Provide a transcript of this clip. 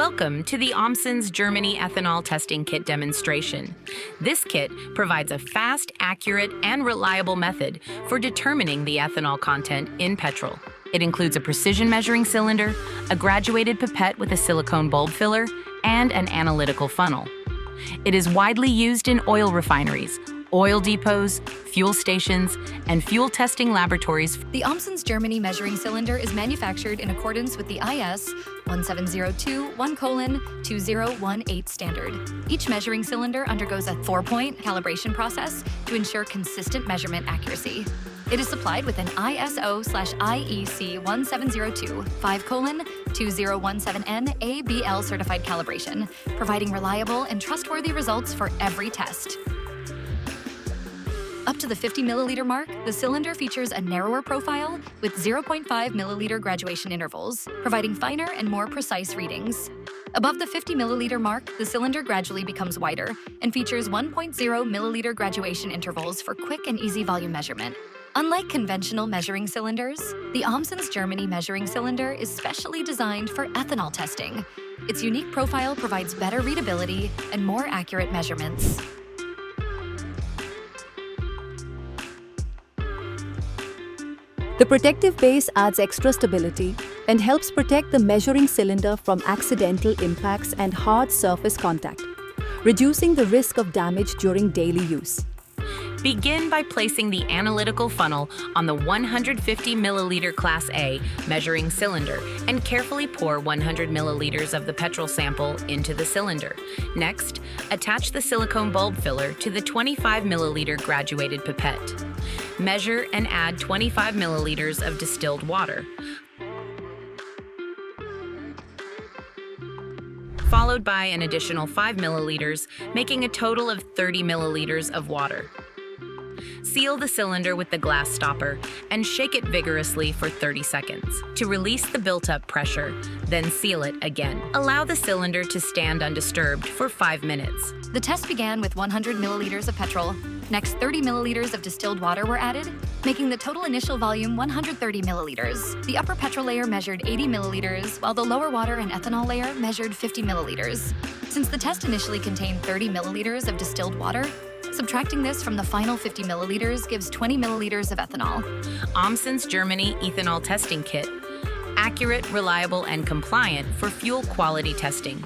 Welcome to the Omsons Germany Ethanol Testing Kit demonstration. This kit provides a fast, accurate, and reliable method for determining the ethanol content in petrol. It includes a precision measuring cylinder, a graduated pipette with a silicone bulb filler, and an analytical funnel. It is widely used in oil refineries, oil depots, fuel stations, and fuel testing laboratories. The Omsons Germany measuring cylinder is manufactured in accordance with the IS 17021:2018 standard. Each measuring cylinder undergoes a 4-point calibration process to ensure consistent measurement accuracy. It is supplied with an ISO/IEC 1702-5:2017N ABL certified calibration, providing reliable and trustworthy results for every test. Up to the 50 milliliter mark, the cylinder features a narrower profile with 0.5 milliliter graduation intervals, providing finer and more precise readings. Above the 50 milliliter mark, the cylinder gradually becomes wider and features 1.0 milliliter graduation intervals for quick and easy volume measurement. Unlike conventional measuring cylinders, the Omsons Germany measuring cylinder is specially designed for ethanol testing. Its unique profile provides better readability and more accurate measurements. The protective base adds extra stability and helps protect the measuring cylinder from accidental impacts and hard surface contact, reducing the risk of damage during daily use. Begin by placing the analytical funnel on the 150 milliliter Class A measuring cylinder and carefully pour 100 milliliters of the petrol sample into the cylinder. Next, attach the silicone bulb filler to the 25 milliliter graduated pipette. Measure and add 25 milliliters of distilled water, followed by an additional 5 milliliters, making a total of 30 milliliters of water. Seal the cylinder with the glass stopper and shake it vigorously for 30 seconds to release the built-up pressure, then seal it again. Allow the cylinder to stand undisturbed for 5 minutes. The test began with 100 milliliters of petrol. Next, 30 milliliters of distilled water were added, making the total initial volume 130 milliliters. The upper petrol layer measured 80 milliliters, while the lower water and ethanol layer measured 50 milliliters. Since the test initially contained 30 milliliters of distilled water, subtracting this from the final 50 milliliters gives 20 milliliters of ethanol. Omsons Germany Ethanol Testing Kit. Accurate, reliable, and compliant for fuel quality testing.